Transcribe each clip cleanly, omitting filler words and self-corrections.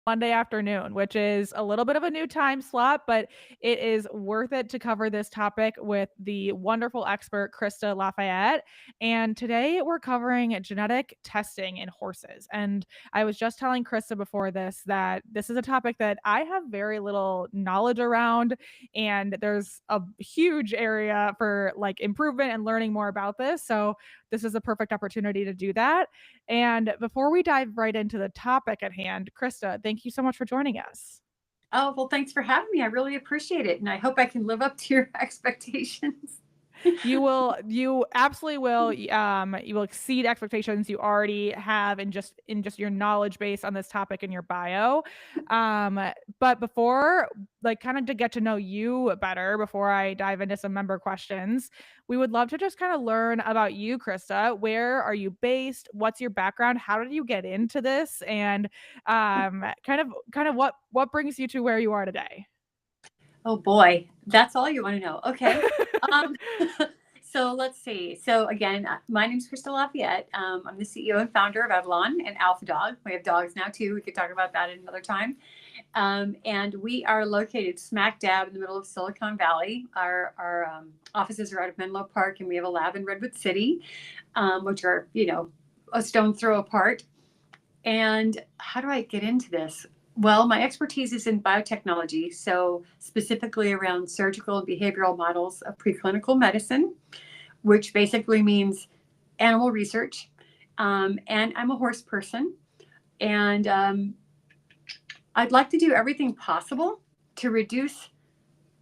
Monday afternoon, which is a little bit of a new time slot, but it is worth it to cover this topic with the wonderful expert, Christa Lafayette. And today we're covering genetic testing in horses. And I was just telling Christa before that this is a topic that I have very little knowledge around. And there's a huge area for like improvement and learning more about this. So this is a perfect opportunity to do that. And before we dive right into the topic at hand, Christa, thank you so much for joining us. Oh, well, thanks for having me. I really appreciate it. And I hope I can live up to your expectations. You absolutely will. You will exceed expectations you already have in just your knowledge base on this topic in your bio. Um, but before, like, kind of to get to know you better, before I dive into some member questions, we would love to just kind of learn about you, Krista. Where are you based? What's your background? How did you get into this? And kind of what brings you to where you are today? Oh boy, that's all you want to know. Okay. Um, so let's see. So again, my name is Christa Lafayette. I'm the CEO and founder of Etalon and Alpha Dog. We have dogs now too. We could talk about that at another time. And we are located smack dab in the middle of Silicon Valley. Our offices are out of Menlo Park, and we have a lab in Redwood City, which are, a stone throw apart. And how do I get into this? Well, my expertise is in biotechnology, so specifically around surgical and behavioral models of preclinical medicine, which basically means animal research. And I'm a horse person, and I'd like to do everything possible to reduce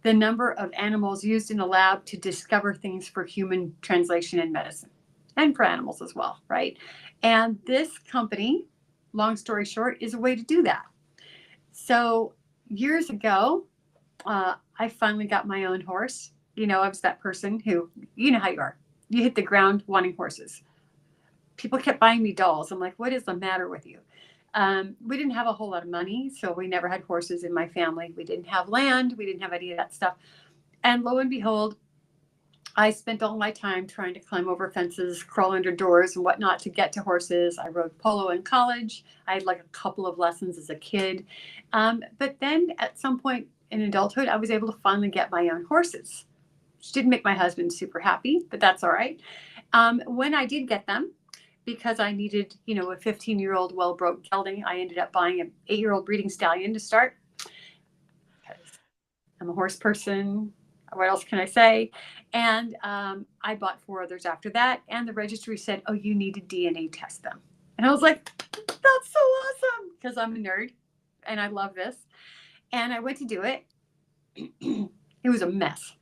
the number of animals used in the lab to discover things for human translation in medicine and for animals as well, right? And this company, long story short, is a way to do that. So years ago, I finally got my own horse. I was that person who, you know how you are. You hit the ground wanting horses. People kept buying me dolls. I'm like, what is the matter with you? We didn't have a whole lot of money, so we never had horses in my family. We didn't have land. We didn't have any of that stuff. And lo and behold, I spent all my time trying to climb over fences, crawl under doors, and whatnot to get to horses. I rode polo in college. I had like a couple of lessons as a kid. But then at some point in adulthood, I was able to finally get my own horses, which didn't make my husband super happy, but that's all right. When I did get them, because I needed, a 15-year-old well-broke gelding, I ended up buying an 8-year-old breeding stallion to start because I'm a horse person. What else can I say? And I bought 4 others after that. And the registry said, oh, you need to DNA test them. And I was like, that's so awesome because I'm a nerd and I love this. And I went to do it. It was a mess.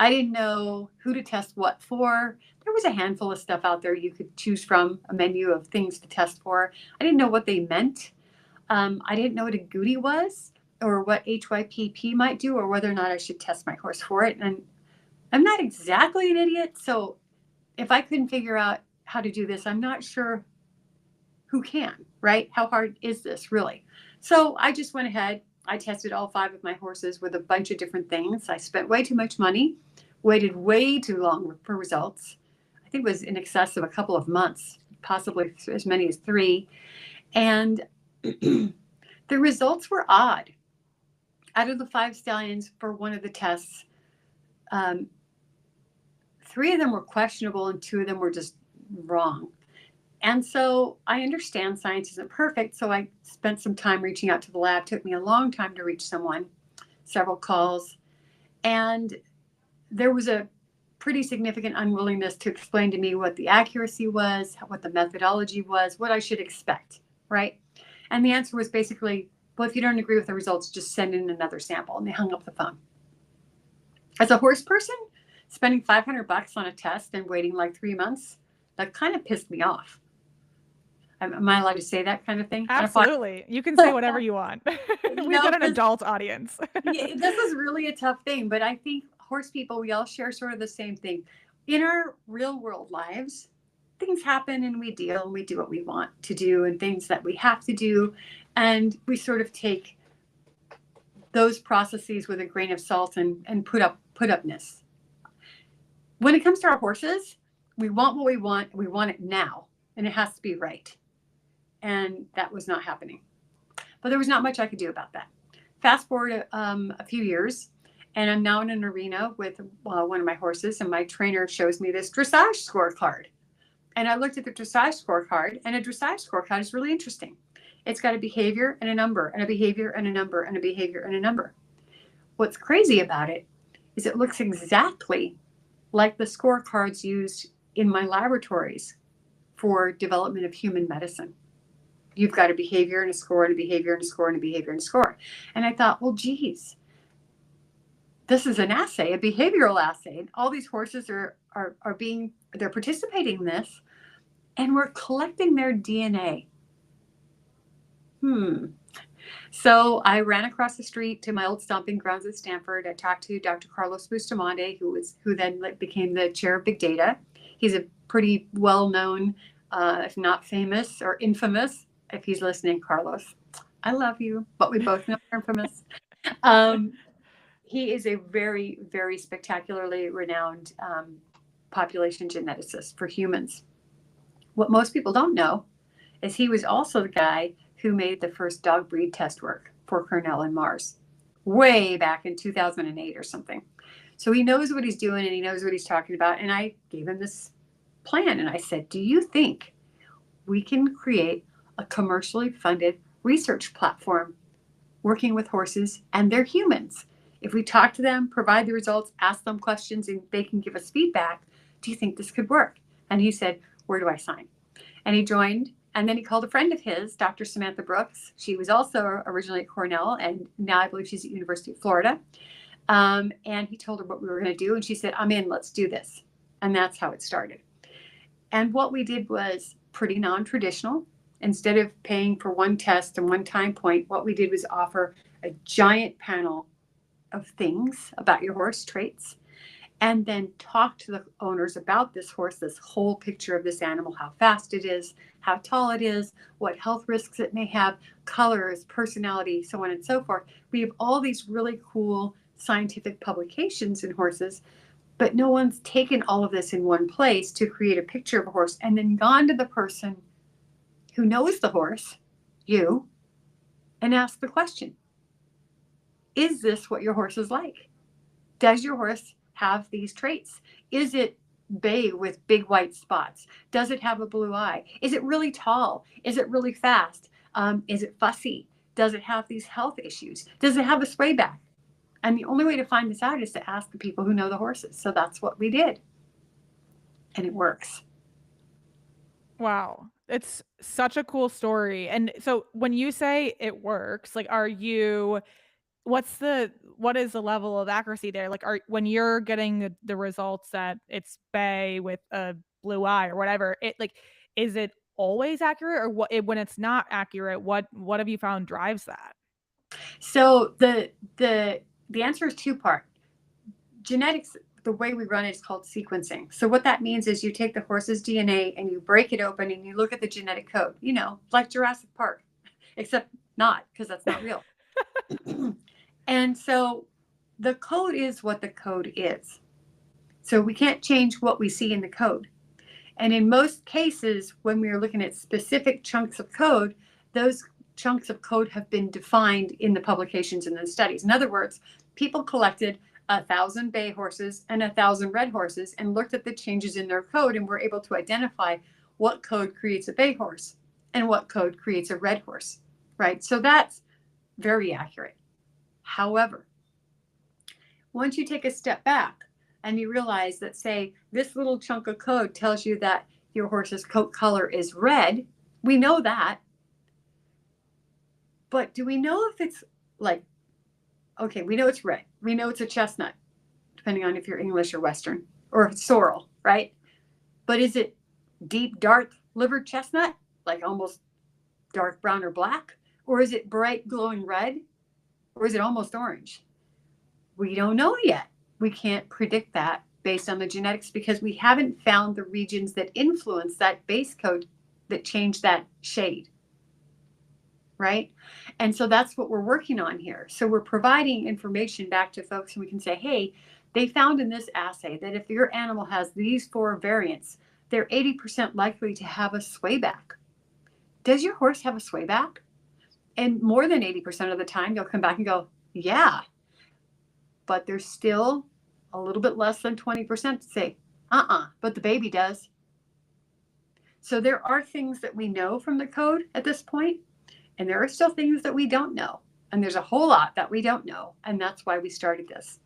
I didn't know who to test what for. There was a handful of stuff out there you could choose from, a menu of things to test for. I didn't know what they meant. I didn't know what a goody was or what HYPP might do or whether or not I should test my horse for it. And I'm not exactly an idiot. So if I couldn't figure out how to do this, I'm not sure who can, right? How hard is this really? So I just went ahead. I tested all 5 of my horses with a bunch of different things. I spent way too much money, waited way too long for results. I think it was in excess of a couple of months, possibly as many as 3. And the results were odd. Out of the 5 stallions for one of the tests, um, 3 of them were questionable and 2 of them were just wrong. And so I understand science isn't perfect. So I spent some time reaching out to the lab. It took me a long time to reach someone, several calls. And there was a pretty significant unwillingness to explain to me what the accuracy was, what the methodology was, what I should expect, right? And the answer was basically, well, if you don't agree with the results, just send in another sample. And they hung up the phone. As a horse person, spending $500 on a test and waiting like 3 months, that kind of pissed me off. Am I allowed to say that kind of thing? I don't Absolutely. You can say whatever you want. We've got an because adult audience. yeah, this is really a tough thing. But I think horse people, we all share sort of the same thing. In our real world lives, things happen and we deal and we do what we want to do and things that we have to do. And we sort of take those processes with a grain of salt and put upness. When it comes to our horses, we want what we want it now, and it has to be right. And that was not happening. But there was not much I could do about that. Fast forward a few years, and I'm now in an arena with one of my horses, and my trainer shows me this dressage scorecard. And I looked at the dressage scorecard, and a dressage scorecard is really interesting. It's got a behavior and a number, and a behavior and a number, and a behavior and a number. What's crazy about it is it looks exactly like the scorecards used in my laboratories for development of human medicine. You've got a behavior and a score and a behavior and a score and a behavior and a score. And I thought, well, geez, this is an assay, a behavioral assay. And all these horses they're participating in this, and we're collecting their DNA. So I ran across the street to my old stomping grounds at Stanford. I talked to Dr. Carlos Bustamante, who then became the chair of big data. He's a pretty well-known, if not famous or infamous, if he's listening, Carlos, I love you, but we both know you're infamous. He is a very, very spectacularly renowned population geneticist for humans. What most people don't know is he was also the guy who made the first dog breed test work for Cornell and Mars way back in 2008 or something. So he knows what he's doing and he knows what he's talking about. And I gave him this plan and I said, do you think we can create a commercially funded research platform working with horses and their humans? If we talk to them, provide the results, ask them questions, and they can give us feedback, do you think this could work? And he said, where do I sign? And he joined. And then he called a friend of his, Dr. Samantha Brooks. She was also originally at Cornell, and now I believe she's at University of Florida. And he told her what we were going to do. And she said, I'm in, let's do this. And that's how it started. And what we did was pretty non-traditional. Instead of paying for one test and one time point, what we did was offer a giant panel of things about your horse, traits, and then talk to the owners about this horse, this whole picture of this animal, how fast it is, how tall it is, what health risks it may have, colors, personality, so on and so forth. We have all these really cool scientific publications in horses, but no one's taken all of this in one place to create a picture of a horse and then gone to the person who knows the horse, you, and asked the question, is this what your horse is like? Does your horse have these traits? Is it bay with big white spots? Does it have a blue eye? Is it really tall? Is it really fast? Is it fussy? Does it have these health issues? Does it have a sway back? And the only way to find this out is to ask the people who know the horses. So that's what we did. And it works. Wow. It's such a cool story. And so when you say it works, like, what is the level of accuracy there? Like, when you're getting the results that it's bay with a blue eye or whatever, is it always accurate, or when it's not accurate, what have you found drives that? So the answer is two-part. Genetics, the way we run it is called sequencing. So what that means is you take the horse's DNA and you break it open and you look at the genetic code, like Jurassic Park, except not, because that's not real. And so the code is what the code is. So we can't change what we see in the code. And in most cases, when we are looking at specific chunks of code, those chunks of code have been defined in the publications and the studies. In other words, people collected 1,000 bay horses and 1,000 red horses and looked at the changes in their code and were able to identify what code creates a bay horse and what code creates a red horse, right? So that's very accurate. However, once you take a step back and you realize that, say, this little chunk of code tells you that your horse's coat color is red, we know that. But do we know if it's like, okay, we know it's red. We know it's a chestnut, depending on if you're English or Western, or if it's sorrel, right? But is it deep, dark livered chestnut, like almost dark brown or black? Or is it bright, glowing red? Or is it almost orange? We don't know yet. We can't predict that based on the genetics because we haven't found the regions that influence that base code that change that shade, right? And so that's what we're working on here. So we're providing information back to folks and we can say, hey, they found in this assay that if your animal has these 4 variants, they're 80% likely to have a sway back. Does your horse have a sway back? And more than 80% of the time, you'll come back and go, yeah, but there's still a little bit less than 20% to say, but the baby does. So there are things that we know from the code at this point, and there are still things that we don't know. And there's a whole lot that we don't know. And that's why we started this.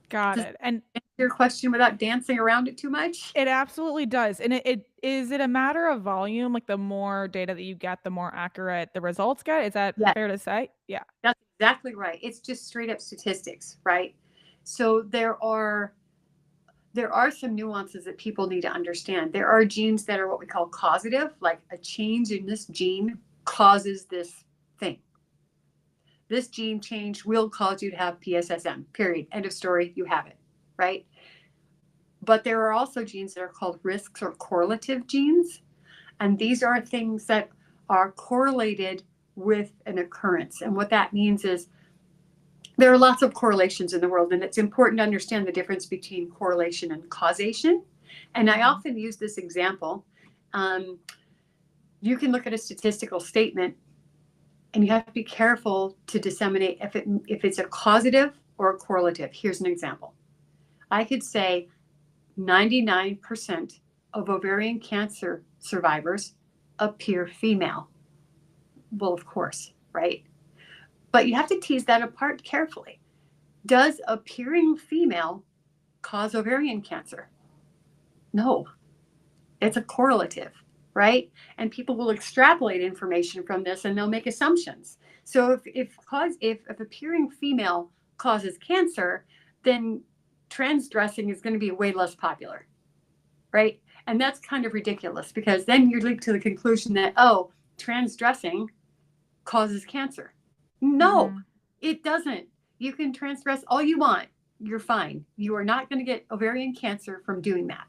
Got Does it. And that answer your question without dancing around it too much? it absolutely does. And it is it a matter of volume? Like the more data that you get, the more accurate the results get? Is that Yes, fair to say? Yeah. that's exactly right. It's just straight up statistics, right? So there are some nuances that people need to understand. There are genes that are what we call causative, like a change in this gene causes this thing. This gene change will cause you to have PSSM, period. End of story. You have it, right? But there are also genes that are called risks or correlative genes. And these are things that are correlated with an occurrence. And what that means is there are lots of correlations in the world, and it's important to understand the difference between correlation and causation. And I often use this example. You can look at a statistical statement, and you have to be careful to disseminate if it's a causative or a correlative. Here's an example. I could say 99% of ovarian cancer survivors appear female. Well, of course, right? But you have to tease that apart carefully. Does appearing female cause ovarian cancer? No, it's a correlative, right? And people will extrapolate information from this and they'll make assumptions. So if appearing female causes cancer, then trans dressing is going to be way less popular, right? And that's kind of ridiculous because then you leap to the conclusion that, oh, trans dressing causes cancer. No, Mhm. it doesn't. You can trans dress all you want. You're fine. You are not going to get ovarian cancer from doing that,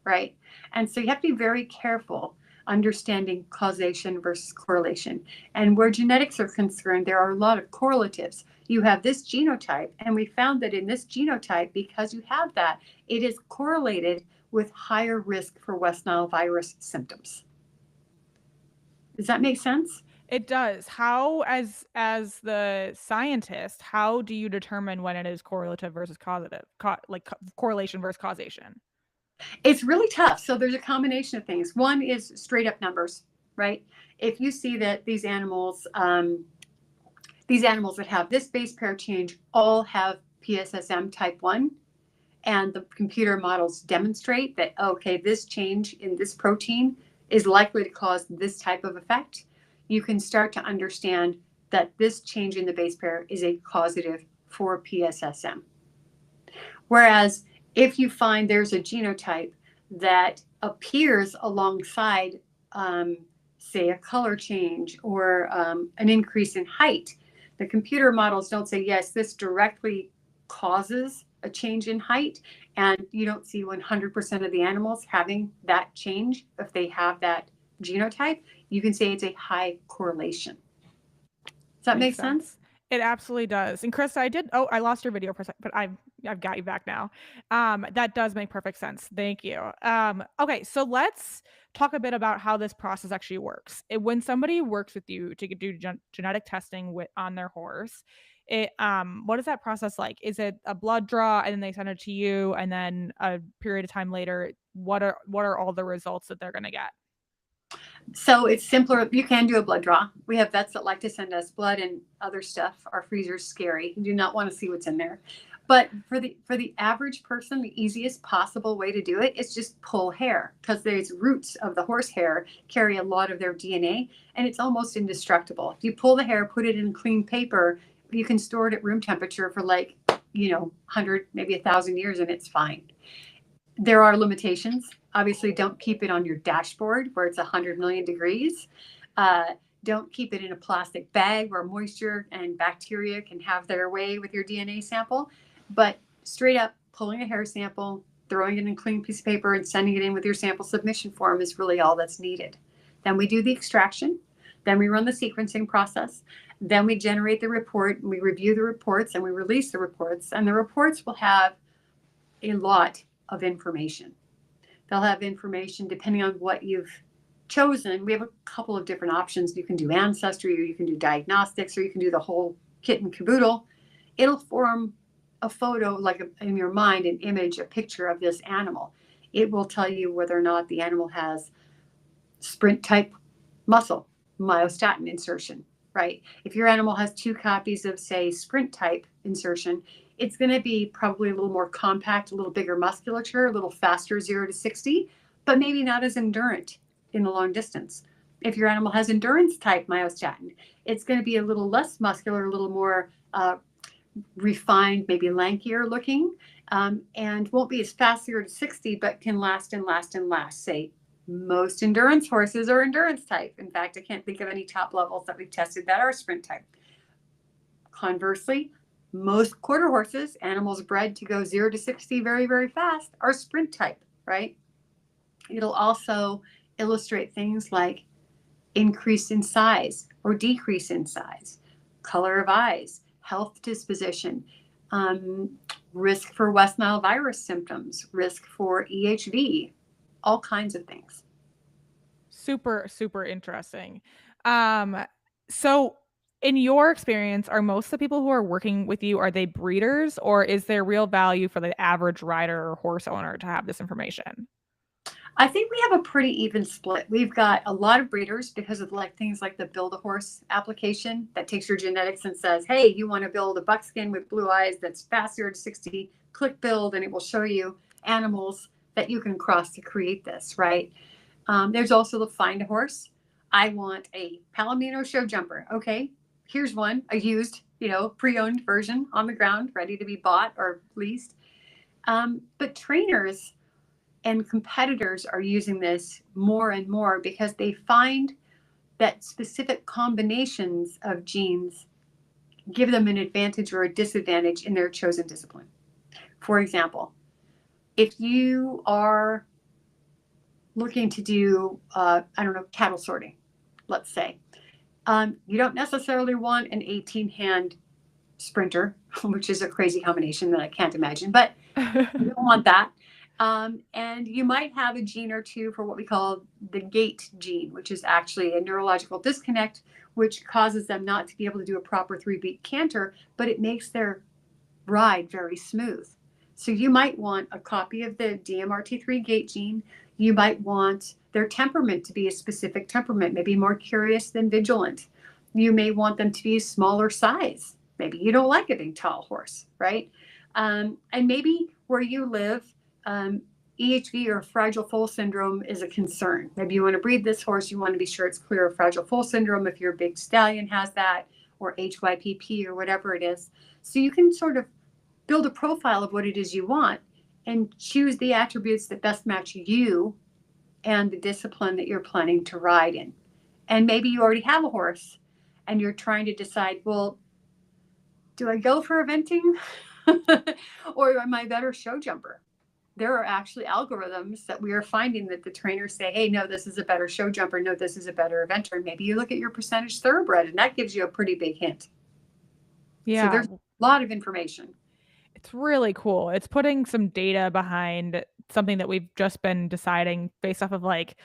right? And so you have to be very careful understanding causation versus correlation. And where genetics are concerned, there are a lot of correlatives. You have this genotype, and we found that in this genotype, because you have that, it is correlated with higher risk for West Nile virus symptoms. Does that make sense? It does. How, as the scientist, how do you determine when it is correlative versus causative? Correlation versus causation? It's really tough. So there's a combination of things. One is straight up numbers, right? If you see that these animals that have this base pair change all have PSSM type 1, and the computer models demonstrate that, okay, this change in this protein is likely to cause this type of effect, you can start to understand that this change in the base pair is a causative for PSSM. Whereas if you find there's a genotype that appears alongside, say, a color change or an increase in height, the computer models don't say, yes, this directly causes a change in height. And you don't see 100% of the animals having that change if they have that genotype. You can say it's a high correlation. Does that Makes make sense? sense. It absolutely does. And Chris, I lost your video for a sec, but I've got you back now. That does make perfect sense. Thank you. Okay, so let's talk a bit about how this process actually works. When somebody works with you to do genetic testing on their horse, what is that process like? Is it a blood draw and then they send it to you, and then a period of time later, what are all the results that they're gonna get? So it's simpler. You can do a blood draw. We have vets that like to send us blood and other stuff. Our freezer's scary. You do not want to see what's in there. But for the average person, the easiest possible way to do it is just pull hair, because these roots of the horse hair carry a lot of their DNA, and it's almost indestructible. If you pull the hair, put it in clean paper, you can store it at room temperature for 100, maybe 1,000 years, and it's fine. There are limitations. Obviously, don't keep it on your dashboard where it's 100 million degrees. Don't keep it in a plastic bag where moisture and bacteria can have their way with your DNA sample. But straight up pulling a hair sample, throwing it in a clean piece of paper, and sending it in with your sample submission form is really all that's needed. Then we do the extraction. Then we run the sequencing process. Then we generate the report, and we review the reports, and we release the reports. And the reports will have a lot of information. They'll have information depending on what you've chosen, we have a couple of different options. You can do ancestry, or you can do diagnostics, or you can do the whole kit and caboodle. It'll form a photo, like in your mind, an image, a picture of this animal. It will tell you whether or not the animal has sprint type muscle, myostatin insertion, right? If your animal has 2 copies of, say, sprint type insertion, it's going to be probably a little more compact, a little bigger musculature, a little faster 0 to 60, but maybe not as endurant in the long distance. If your animal has endurance type myostatin, it's going to be a little less muscular, a little more refined, maybe lankier looking, and won't be as fast 0 to 60, but can last and last and last. Say, most endurance horses are endurance type. In fact, I can't think of any top levels that we've tested that are sprint type. Conversely, most quarter horses, animals bred to go 0 to 60 very, very fast, are sprint type, right? It'll also illustrate things like increase in size or decrease in size, color of eyes, health disposition, risk for West Nile virus symptoms, risk for EHV, all kinds of things. Super, super interesting. So in your experience, are most of the people who are working with you, are they breeders, or is there real value for the average rider or horse owner to have this information? I think we have a pretty even split. We've got a lot of breeders because of like things like the Build a Horse application that takes your genetics and says, hey, you want to build a buckskin with blue eyes that's faster at 60, click build, and it will show you animals that you can cross to create this, right? There's also the find a horse. I want a Palomino show jumper. Okay, here's one, a used, pre-owned version on the ground, ready to be bought or leased. But trainers and competitors are using this more and more because they find that specific combinations of genes give them an advantage or a disadvantage in their chosen discipline. For example, if you are looking to do, cattle sorting, let's say, you don't necessarily want an 18-hand sprinter, which is a crazy combination that I can't imagine, but you don't want that. And you might have a gene or two for what we call the gait gene, which is actually a neurological disconnect, which causes them not to be able to do a proper 3-beat canter, but it makes their ride very smooth. So you might want a copy of the DMRT3 gait gene. You might want their temperament to be a specific temperament, maybe more curious than vigilant. You may want them to be a smaller size. Maybe you don't like a big, tall horse, right? And maybe where you live, EHV or fragile foal syndrome is a concern. Maybe you want to breed this horse, you want to be sure it's clear of fragile foal syndrome if your big stallion has that, or HYPP or whatever it is. So you can sort of build a profile of what it is you want and choose the attributes that best match you and the discipline that you're planning to ride in. And maybe you already have a horse and you're trying to decide, well, do I go for eventing or am I a better show jumper? There are actually algorithms that we are finding that the trainers say, hey, no, this is a better show jumper. No, this is a better eventer. And maybe you look at your percentage thoroughbred and that gives you a pretty big hint. So Yeah, there's a lot of information. it's really cool. It's putting some data behind something that we've just been deciding based off of like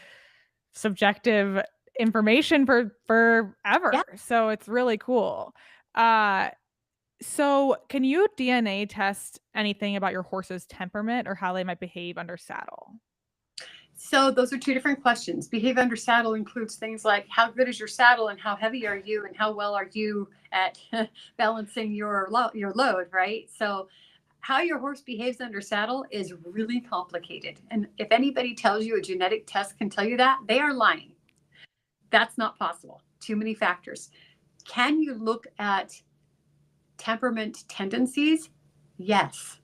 subjective information for Yeah. forever. So it's really cool. Uh so can you DNA test anything about your horse's temperament or how they might behave under saddle? So those are two different questions. Behave under saddle includes things like how good is your saddle and how heavy are you and how well are you at balancing your load, right? So how your horse behaves under saddle is really complicated. And if anybody tells you a genetic test can tell you that, they are lying. That's not possible. Too many factors. Can you look at temperament tendencies? Yes.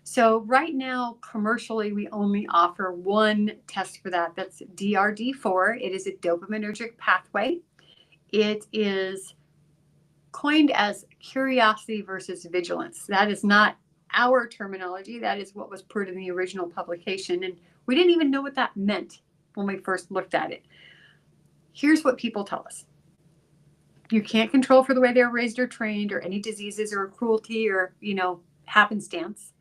So right now, commercially, we only offer one test for that. That's DRD4. It is a dopaminergic pathway. It is coined as curiosity versus vigilance. That is not our terminology. That is what was put in the original publication. And we didn't even know what that meant when we first looked at it. Here's what people tell us. You can't control for the way they were raised or trained or any diseases or cruelty or, happenstance.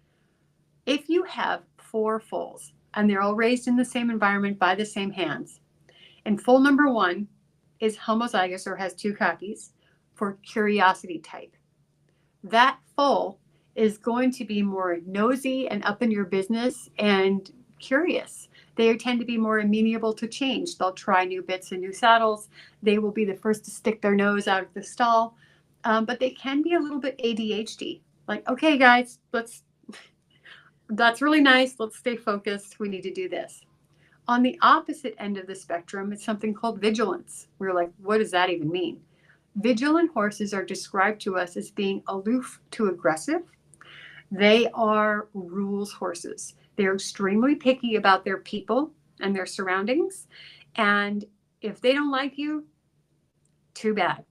If you have 4 foals and they're all raised in the same environment by the same hands, And foal number 1 is homozygous or has 2 copies for curiosity type. That foal is going to be more nosy and up in your business and curious. They tend to be more amenable to change. They'll try new bits and new saddles. They will be the first to stick their nose out of the stall. But they can be a little bit ADHD. Like, okay, guys, that's really nice. Let's stay focused. We need to do this. On the opposite end of the spectrum, it's something called vigilance. We're like, what does that even mean? Vigilant horses are described to us as being aloof to aggressive. They are rules horses. They're extremely picky about their people and their surroundings. And if they don't like you, too bad.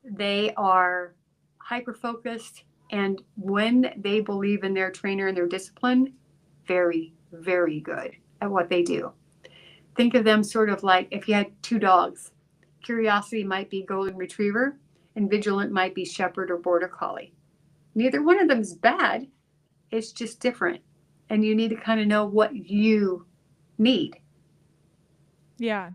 They are hyper focused. And when they believe in their trainer and their discipline, very, very good at what they do. Think of them sort of like if you had 2 dogs. Curiosity might be golden retriever, and vigilant might be shepherd or border collie. Neither one of them is bad. It's just different. And you need to kind of know what you need. Yeah.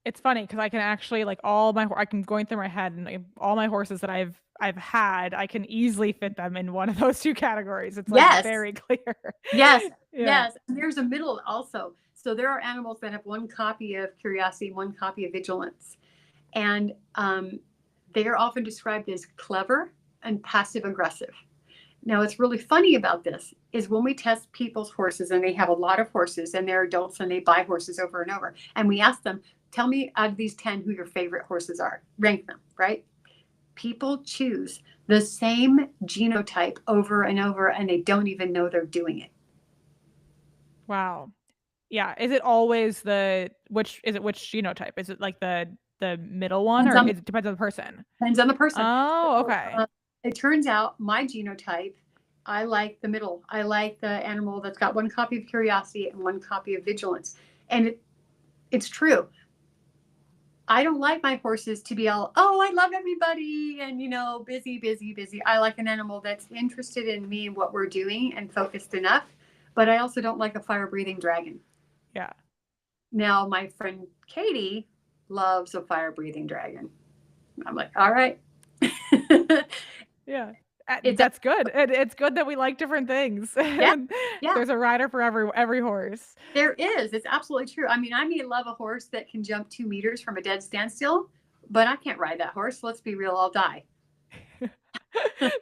It's funny because I can actually like I can going through my head and like, all my horses that I've had, I can easily fit them in one of those 2 categories. It's like Yes, very clear. yes, Yeah. yes. And there's a middle also. So there are animals that have 1 copy of curiosity, 1 copy of vigilance. And they are often described as clever and passive aggressive. Now, what's really funny about this is when we test people's horses, and they have a lot of horses, and they're adults, and they buy horses over and over, and we ask them, tell me out of these 10 who your favorite horses are. Rank them, right? People choose the same genotype over and over, and they don't even know they're doing it. Wow. Yeah. Is it always which genotype? Is it like the middle one Depends or on, it depends on the person? depends on the person. Oh, So, okay. it turns out my genotype, I like the middle. I like the animal that's got 1 copy of curiosity and 1 copy of vigilance. And it's true. I don't like my horses to be all, oh, I love everybody and, busy, busy, busy. I like an animal that's interested in me and what we're doing and focused enough. But I also don't like a fire breathing dragon. Yeah. Now, my friend Katie loves a fire breathing dragon. I'm like, all right. Yeah. It's That's good. It's good that we like different things. Yeah, yeah, There's a rider for every horse. there is. It's absolutely true. I mean, I may love a horse that can jump 2 meters from a dead standstill, but I can't ride that horse. Let's be real, I'll die.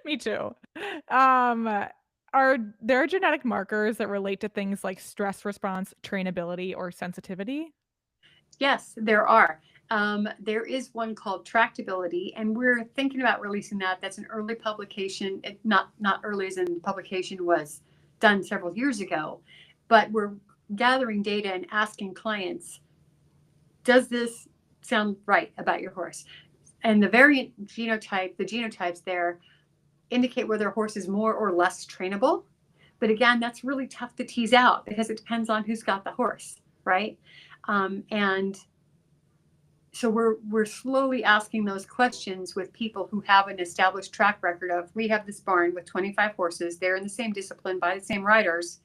Me too. Um, are there genetic markers that relate to things like stress response, trainability, or sensitivity? Yes, there are. There is one called Tractability, and we're thinking about releasing that. That's an early publication. Not early as in publication was done several years ago, but we're gathering data and asking clients, does this sound right about your horse? And the variant genotype, the genotypes there indicate whether a horse is more or less trainable. But again, that's really tough to tease out because it depends on who's got the horse, right? And so we're slowly asking those questions with people who have an established track record of, we have this barn with 25 horses. They're in the same discipline by the same riders.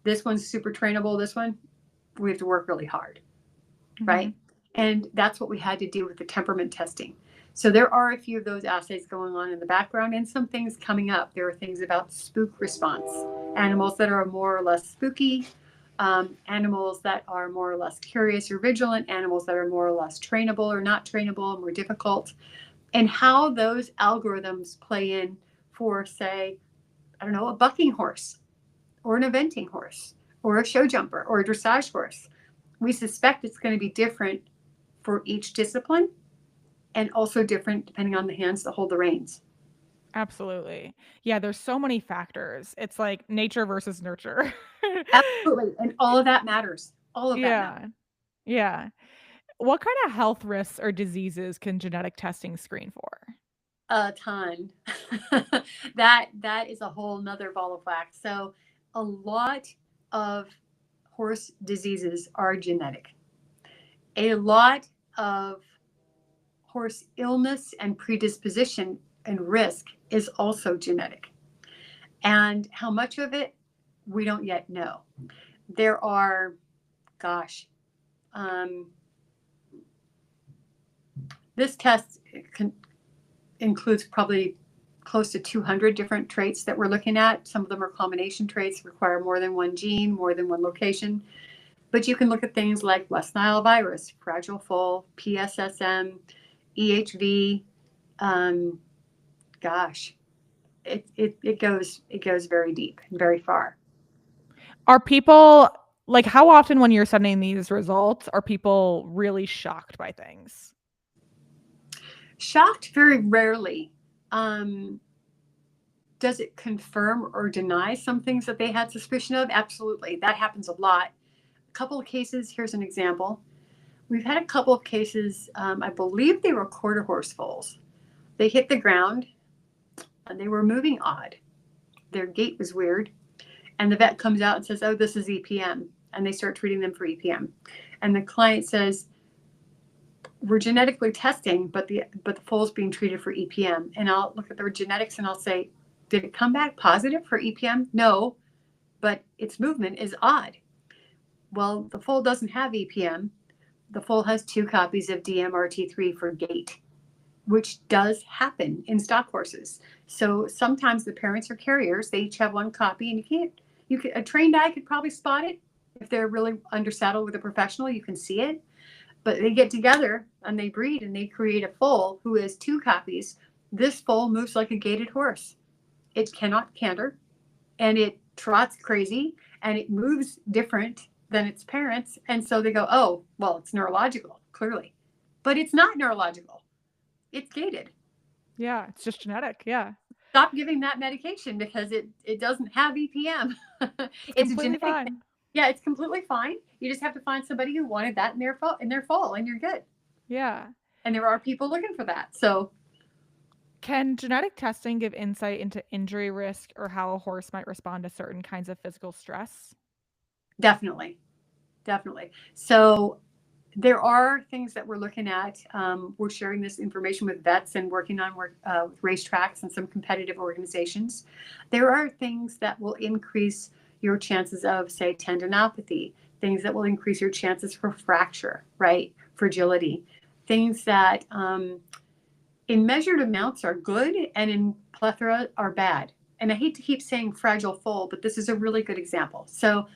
This one's super trainable. This one, we have to work really hard, right? And that's what we had to do with the temperament testing. So there are a few of those assays going on in the background and some things coming up. There are things about spook response, animals that are more or less spooky, animals that are more or less curious or vigilant, animals that are more or less trainable or not trainable, more difficult, and how those algorithms play in for, say, I don't know, a bucking horse or an eventing horse or a show jumper or a dressage horse. We suspect it's going to be different for each discipline and also different depending on the hands that hold the reins. Absolutely. Yeah, there's so many factors. It's like nature versus nurture. Absolutely. And all of that matters. All of that matters. Yeah. Yeah. What kind of health risks or diseases can genetic testing screen for? A ton. That is a whole nother ball of wax. So a lot of horse diseases are genetic. A lot of horse illness and predisposition and risk is also genetic. And how much of it, we don't yet know. There are, gosh, This test includes probably close to 200 different traits that we're looking at. Some of them are combination traits, require more than one gene, more than one location. But you can look at things like West Nile virus, fragile foal, PSSM, EHV. Um, gosh, it goes very deep and very far. Are people like, how often when you're sending these results are people really shocked by things? Shocked very rarely. Um, does it confirm or deny some things that they had suspicion of? Absolutely. That happens a lot. A couple of cases, here's an example. We've had a couple of cases, I believe they were quarter horse foals. They hit the ground and they were moving odd. Their gait was weird. And the vet comes out and says, oh, this is EPM. And they start treating them for EPM. And the client says, we're genetically testing, but the foal's being treated for EPM. And I'll look at their genetics and I'll say, did it come back positive for EPM? No, but its movement is odd. Well, the foal doesn't have EPM. The foal has 2 copies of DMRT3 for gait, which does happen in stock horses. So sometimes the parents are carriers. They each have 1 copy, and a trained eye could probably spot it. If they're really under saddle with a professional, you can see it. But they get together and they breed and they create a foal who has 2 copies. This foal moves like a gaited horse. It cannot canter, and it trots crazy, and it moves different than its parents. And so they go, oh, well, it's neurological, clearly. But it's not neurological. It's gated. Yeah, it's just genetic. Yeah. Stop giving that medication because it doesn't have EPM. It's It's a completely genetic thing. fine. Yeah, it's completely fine. You just have to find somebody who wanted that in their fall, and you're good. Yeah. And there are people looking for that. So Can genetic testing give insight into injury risk or how a horse might respond to certain kinds of physical stress? definitely, definitely. So there are things that we're looking at. We're sharing this information with vets and working on with racetracks and some competitive organizations. There are things that will increase your chances of, say, tendinopathy, things that will increase your chances for fracture, right? Fragility, things that in measured amounts are good and in plethora are bad. And I hate to keep saying fragile foal, but this is a really good example. So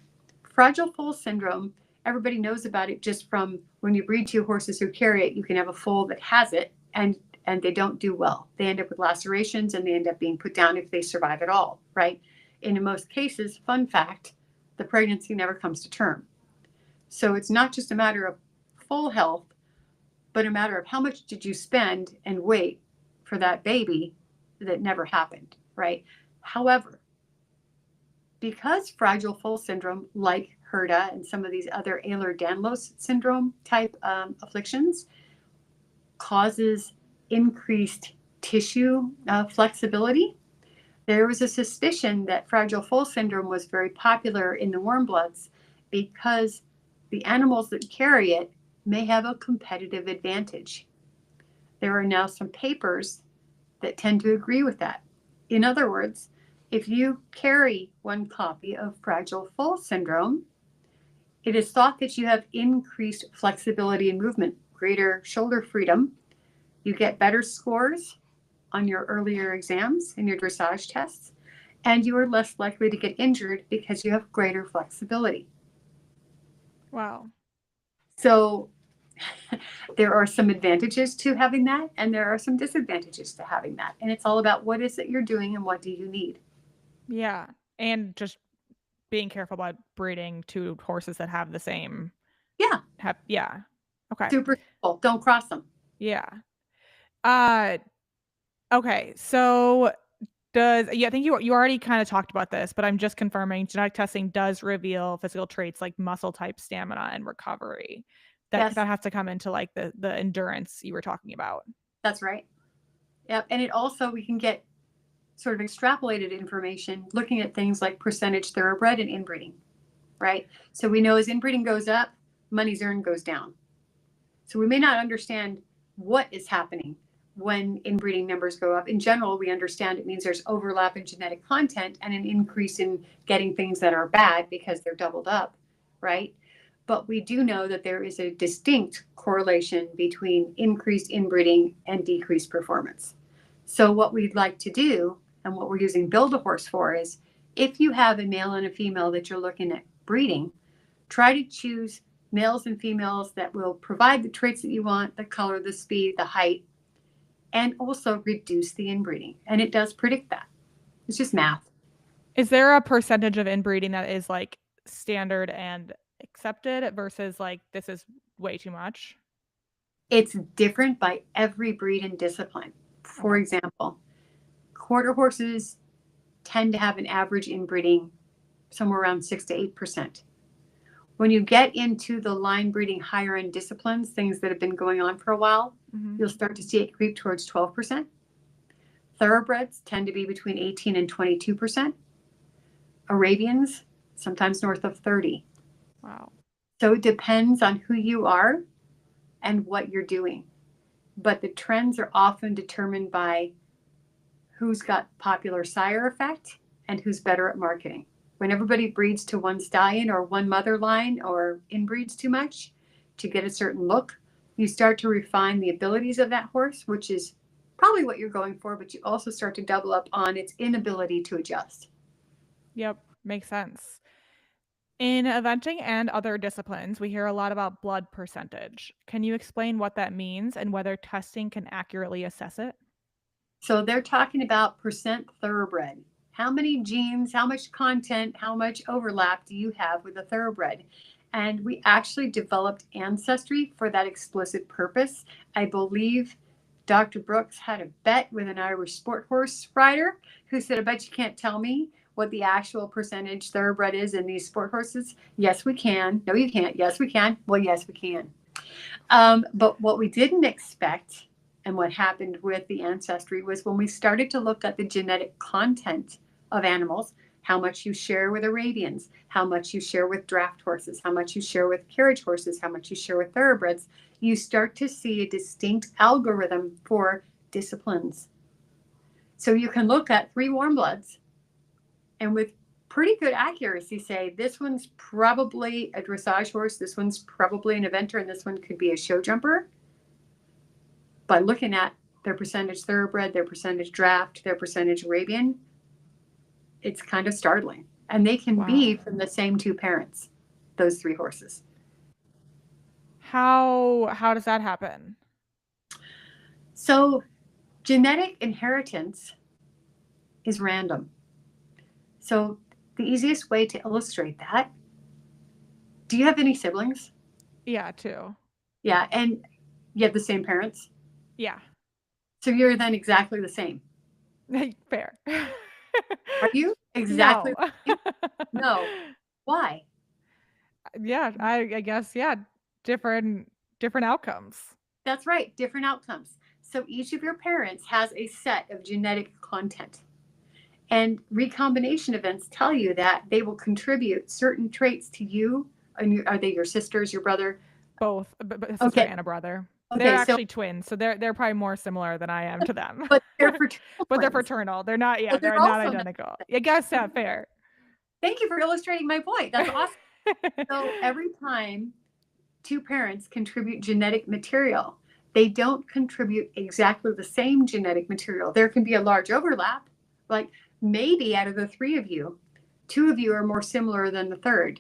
fragile foal syndrome, everybody knows about it just from when you breed 2 horses who carry it, you can have a foal that has it and they don't do well. They end up with lacerations and they end up being put down if they survive at all, right? And in most cases, fun fact, the pregnancy never comes to term. So it's not just a matter of foal health, but a matter of how much did you spend and wait for that baby that never happened, right? However, because fragile foal syndrome, like HERDA and some of these other Ehlers-Danlos syndrome type afflictions, causes increased tissue flexibility, there was a suspicion that fragile foal syndrome was very popular in the warm bloods because the animals that carry it may have a competitive advantage. There are now some papers that tend to agree with that. In other words, if you carry 1 copy of fragile foal syndrome, it is thought that you have increased flexibility and movement, greater shoulder freedom. You get better scores on your earlier exams and your dressage tests, and you are less likely to get injured because you have greater flexibility. Wow. So there are some advantages to having that, and there are some disadvantages to having that. And it's all about what is it you're doing and what do you need. Yeah. And just being careful about breeding 2 horses that have the same Yeah, yeah. Okay. super simple. Don't cross them. Yeah. Uh okay. So I think you already kind of talked about this, but I'm just confirming genetic testing does reveal physical traits like muscle type, stamina, and recovery. Yes, That has to come into like the endurance you were talking about. that's right. Yep. And it also, we can get sort of extrapolated information looking at things like percentage thoroughbred and inbreeding, right? So we know as inbreeding goes up, money's earned goes down. So we may not understand what is happening when inbreeding numbers go up. In general, we understand it means there's overlap in genetic content and an increase in getting things that are bad because they're doubled up, right? but we do know that there is a distinct correlation between increased inbreeding and decreased performance. So what we'd like to do, and what we're using Build a Horse for, is if you have a male and a female that you're looking at breeding, try to choose males and females that will provide the traits that you want, the color, the speed, the height, and also reduce the inbreeding. And it does predict that. It's just math. Is there a percentage of inbreeding that is like standard and accepted versus like this is way too much? It's different by every breed and discipline. For Okay. example, quarter horses tend to have an average inbreeding somewhere around 6 to 8%. When you get into the line breeding higher end disciplines, things that have been going on for a while, Mhm. you'll start to see it creep towards 12%. Thoroughbreds tend to be between 18 and 22%. Arabians, sometimes north of 30. Wow. So it depends on who you are and what you're doing. But the trends are often determined by who's got popular sire effect and who's better at marketing. When everybody breeds to one stallion or one mother line or inbreeds too much to get a certain look, you start to refine the abilities of that horse, which is probably what you're going for, but you also start to double up on its inability to adjust. Yep, makes sense. In eventing and other disciplines, we hear a lot about blood percentage. Can you explain what that means and whether testing can accurately assess it? So they're talking about percent thoroughbred. How many genes, how much content, how much overlap do you have with a thoroughbred? And we actually developed Ancestry for that explicit purpose. I believe Dr. Brooks had a bet with an Irish sport horse rider who said, I bet you can't tell me what the actual percentage thoroughbred is in these sport horses. Yes, we can. No, you can't. Yes, we can. Well, yes, we can. But what we didn't expect and what happened with the ancestry was when we started to look at the genetic content of animals, how much you share with Arabians, how much you share with draft horses, how much you share with carriage horses, how much you share with thoroughbreds, you start to see a distinct algorithm for disciplines. So you can look at 3 warm bloods and with pretty good accuracy say this one's probably a dressage horse, this one's probably an eventer, and this one could be a show jumper by looking at their percentage thoroughbred, their percentage draft, their percentage Arabian. It's kind of startling. And they can be Wow. from the same 2 parents, those 3 horses. How does that happen? So genetic inheritance is random. So the easiest way to illustrate that, do you have any siblings? Yeah, too. Yeah, and you have the same parents? Yeah. So you're then exactly the same. Fair. Are you exactly No. the same? No. Why? Yeah, I guess, yeah, different outcomes. That's right, different outcomes. So each of your parents has a set of genetic content. And recombination events tell you that they will contribute certain traits to you. And are they your sisters, your brother? Both, a sister Okay. and a brother. They're Okay. So, actually twins, so they're probably more similar than I am to them. but they're fraternal But they're twins. fraternal. They're not, So yeah, they're they're not also not. identical. I guess, yeah, fair. Thank you for illustrating my point. That's awesome. So every time 2 parents contribute genetic material, they don't contribute exactly the same genetic material. There can be a large overlap. Like maybe out of the 3 of you, 2 of you are more similar than the third,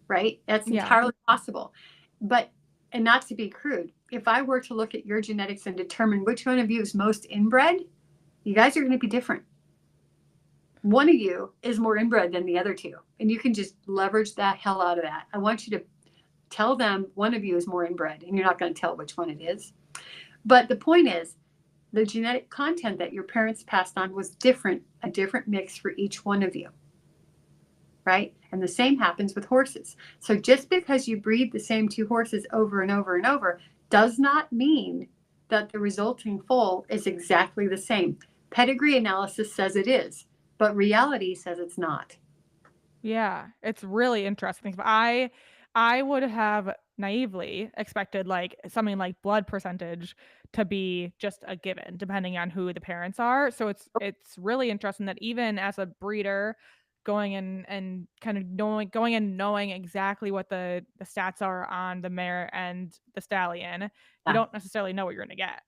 right? That's Yeah. entirely possible. But, and not to be crude, if I were to look at your genetics and determine which one of you is most inbred, you guys are going to be different. One of you is more inbred than the other 2, and you can just leverage the hell out of that. I want you to tell them one of you is more inbred, and you're not going to tell which one it is. But the point is, the genetic content that your parents passed on was different, a different mix for each one of you, right? And the same happens with horses. So just because you breed the same 2 horses over and over and over does not mean that the resulting foal is exactly the same. Pedigree analysis says it is, but reality says it's not. Yeah, it's really interesting. I would have naively expected like something like blood percentage to be just a given depending on who the parents are. So it's really interesting that even as a breeder, going in and kind of knowing exactly what the stats are on the mare and the stallion, you Yeah. don't necessarily know what you're gonna get.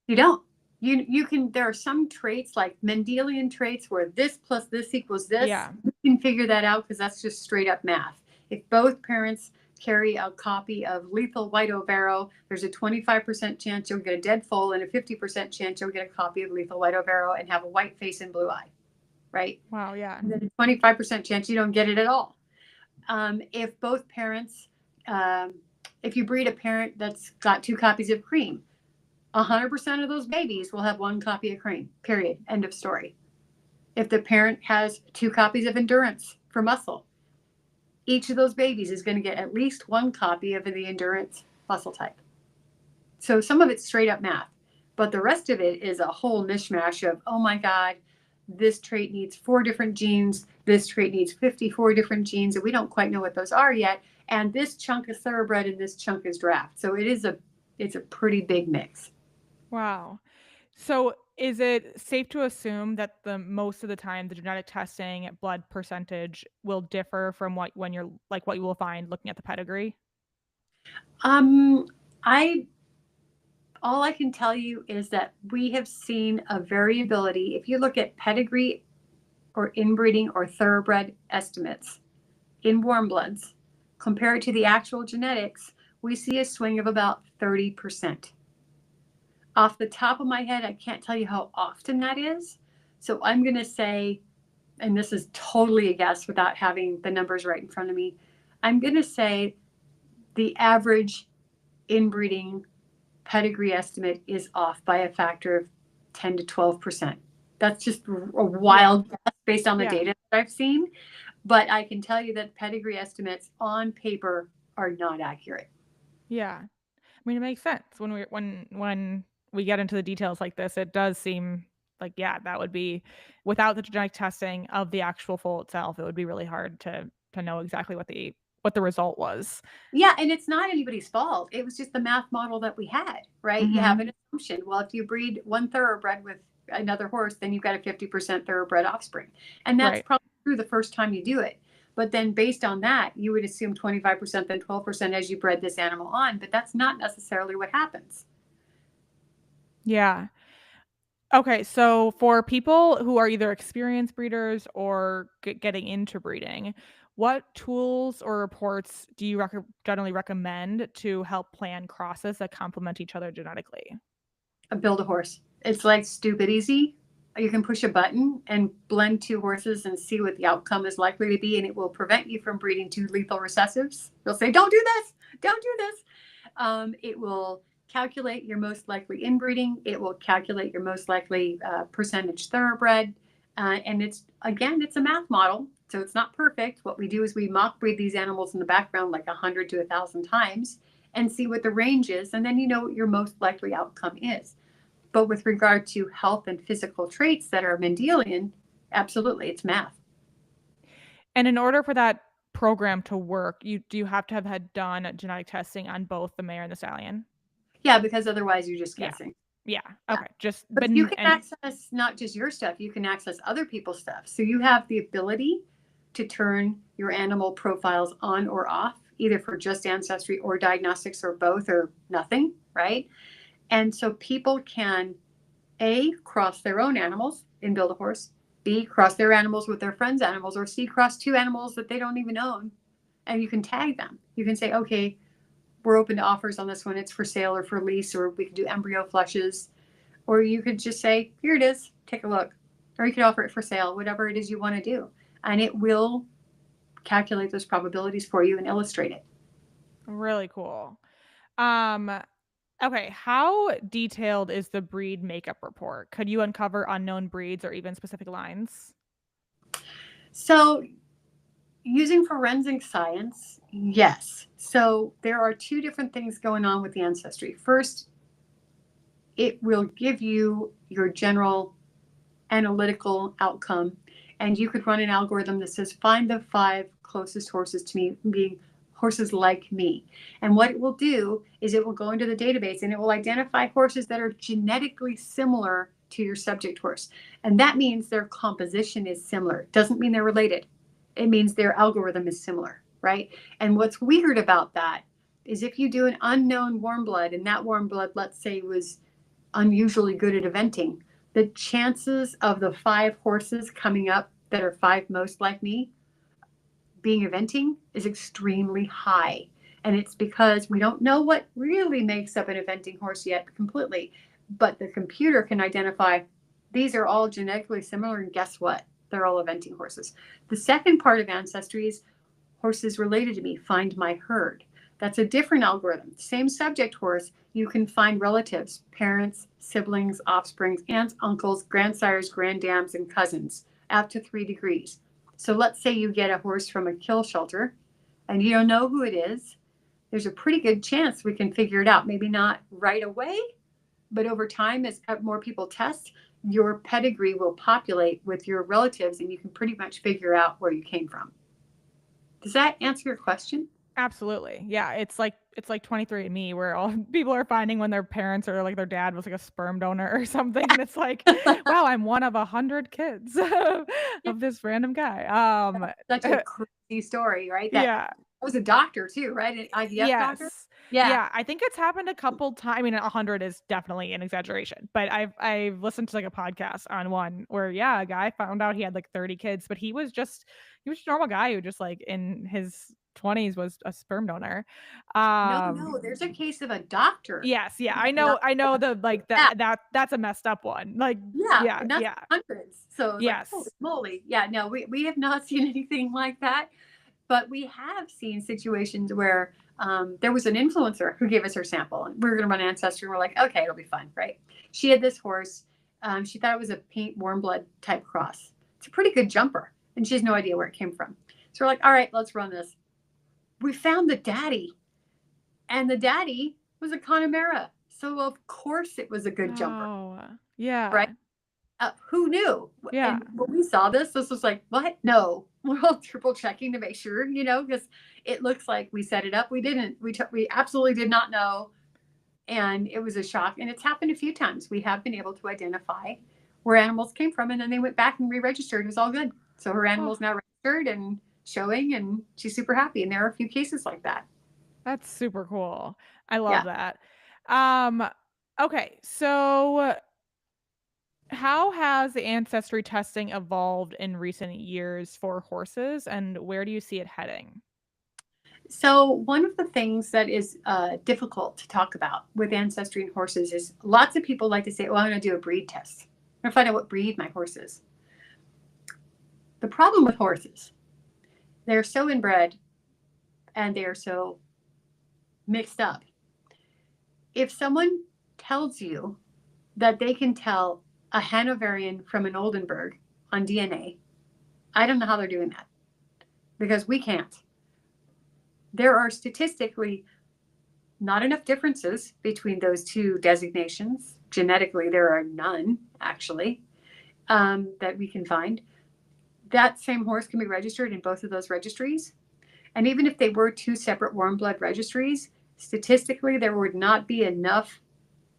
You don't. You can, there are some traits like Mendelian traits where this plus this equals this. Yeah. You can figure that out because that's just straight up math. If both parents carry a copy of lethal white overo, there's a 25% chance you'll get a dead foal and a 50% chance you'll get a copy of lethal white overo and have a white face and blue eye, right? Wow, yeah. And then a 25% chance you don't get it at all. If both parents, um, if you breed a parent that's got two copies of cream, 100% of those babies will have one copy of cream, period. End of story. If the parent has two copies of endurance for muscle, each of those babies is going to get at least one copy of the endurance muscle type. So some of it's straight up math, but the rest of it is a whole mishmash of, oh my God, this trait needs 4 different genes. This trait needs 54 different genes, and we don't quite know what those are yet. And this chunk is thoroughbred and this chunk is draft. So it's a pretty big mix. Wow. So, is it safe to assume that the most of the time the genetic testing blood percentage will differ from what you will find looking at the pedigree? Um, I all I can tell you is that we have seen a variability. If you look at pedigree or inbreeding or thoroughbred estimates in warm bloods, compared to the actual genetics, we see a swing of about 30%. Off the top of my head, I can't tell you how often that is. So I'm going to say, and this is totally a guess without having the numbers right in front of me, I'm going to say the average inbreeding pedigree estimate is off by a factor of 10 to 12%. That's just a Yeah. wild guess based on the Yeah. data that I've seen. But I can tell you that pedigree estimates on paper are not accurate. Yeah. I mean, it makes sense when we get into the details like this, it does seem like, yeah, that would be without the genetic testing of the actual foal itself, it would be really hard to know exactly what the result was. Yeah, and it's not anybody's fault. It was just the math model that we had, right? You have an Mhm. assumption. Well, if you breed one thoroughbred with another horse, then you've got a 50% thoroughbred offspring. And that's Right. probably true the first time you do it. But then based on that, you would assume 25%, then 12% as you bred this animal on. But that's not necessarily what happens. Yeah. Okay, so for people who are either experienced breeders or getting into breeding, what tools or reports do you generally recommend to help plan crosses that complement each other genetically? Build a horse. It's like stupid easy. You can push a button and blend two horses and see what the outcome is likely to be, and it will prevent you from breeding two lethal recessives. They'll say, "Don't do this. Don't do this." It will calculate your most likely inbreeding. It will calculate your most likely percentage thoroughbred, and it's a math model, so it's not perfect. What we do is we mock breed these animals in the background like 100 to 1,000 times and see what the range is, and then you know what your most likely outcome is. But with regard to health and physical traits that are Mendelian, absolutely, it's math. And in order for that program to work, you have to have had done genetic testing on both the mare and the stallion? Yeah, because otherwise you're just Yeah. guessing. Yeah. Yeah. Okay. Just But but you can and access not just your stuff, you can access other people's stuff. So you have the ability to turn your animal profiles on or off, either for just ancestry or diagnostics or both or nothing, right? And so people can A, cross their own animals in Build a Horse, B, cross their animals with their friends' animals, or C, cross two animals that they don't even own. And you can tag them. You can say, okay, we're open to offers on this one. It's for sale or for lease, or we can do embryo flushes. Or you could just say, here it is, take a look. Or you could offer it for sale, whatever it is you want to do. And it will calculate those probabilities for you and illustrate it. really cool. Um, okay, how detailed is the breed makeup report? Could you uncover unknown breeds or even specific lines? So, using forensic science, yes. So, there are two different things going on with the ancestry. First, it will give you your general analytical outcome. And you could run an algorithm that says, find the 5 closest horses to me, being horses like me. And what it will do is it will go into the database and it will identify horses that are genetically similar to your subject horse. And that means their composition is similar. Doesn't mean they're related. It means their algorithm is similar, right? And what's weird about that is if you do an unknown warm blood and that warm blood, let's say, was unusually good at eventing, the chances of the 5 horses coming up that are 5 most like me being eventing is extremely high. And it's because we don't know what really makes up an eventing horse yet completely, but the computer can identify these are all genetically similar, and guess what? They're all eventing horses. The second part of ancestry is horses related to me find my herd. That's a different algorithm. Same subject horse, you can find relatives, parents, siblings, offsprings, aunts, uncles, grandsires, granddams, and cousins out to 3 degrees. So let's say you get a horse from a kill shelter and you don't know who it is. There's a pretty good chance we can figure it out. Maybe not right away, but over time, as more people test, your pedigree will populate with your relatives and you can pretty much figure out where you came from. Does that answer your question? Absolutely. Yeah, it's like 23andMe where all people are finding when their parents or, like, their dad was, like, a sperm donor or something, and it's like, "Wow, I'm one of 100 kids Yeah, of this random guy." such a crazy story, right? That Yeah. was a doctor too, right? An IVF doctor? Yes. Yeah. Yeah, I think it's happened a couple times. I mean, 100 is definitely an exaggeration, but I've listened to, like, a podcast on one where, yeah, a guy found out he had, like, 30 kids, but he was just a normal guy who just, like, in his 20s was a sperm donor. No, Um, no, there's a case of a doctor. yes, yeah, Who I found know out I know the, like, yeah, that's a messed up one. Like, yeah, yeah, and that's yeah. hundreds. So it's like, holy Yes. moly. Yeah, no, we have not seen anything like that. But we have seen situations where there was an influencer who gave us her sample, and we were going to run Ancestry, and we're like, okay, it'll be fun, right? She had this horse. She thought it was a paint warm blood type cross. It's a pretty good jumper, and she has no idea where it came from. So we're like, all right, let's run this. We found the daddy, and the daddy was a Connemara. So of course it was a good jumper, Oh, right? yeah, Who knew? yeah. And when we saw this was like, what? No, we're all triple checking to make sure, because it looks like we set it up. We didn't. We absolutely did not know, and it was a shock. And it's happened a few times. We have been able to identify where animals came from, and then they went back and re-registered. It was all good. So her Oh, animal's now registered and showing, and she's super happy. And there are a few cases like that. that's super cool. I love Yeah. that. Um, okay, so how has the ancestry testing evolved in recent years for horses, and where do you see it heading? So one of the things that is difficult to talk about with ancestry and horses is lots of people like to say, well, I'm going to do a breed test. I'm going to find out what breed my horse is. The problem with horses, they're so inbred and they're so mixed up. If someone tells you that they can tell a Hanoverian from an Oldenburg on DNA, I don't know how they're doing that because we can't. There are statistically not enough differences between those two designations. Genetically, there are none, actually, that we can find. That same horse can be registered in both of those registries. And even if they were 2 separate warm blood registries, statistically, there would not be enough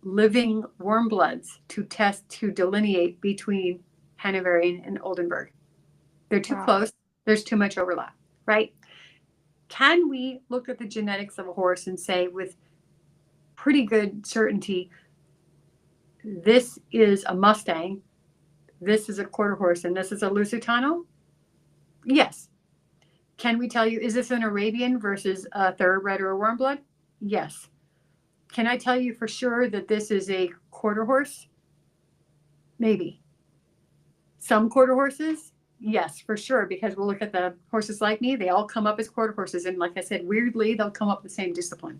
living warm bloods to test to delineate between Hanoverian and Oldenburg. They're too Wow. close. There's too much overlap, right? Can we look at the genetics of a horse and say with pretty good certainty, this is a Mustang, this is a quarter horse, and this is a Lusitano? Yes. Can we tell you, is this an Arabian versus a thoroughbred or a warm blood? Yes. Can I tell you for sure that this is a quarter horse? Maybe. Some quarter horses? Yes, for sure, because we'll look at the horses like me, they all come up as quarter horses. And like I said, weirdly, they'll come up the same discipline.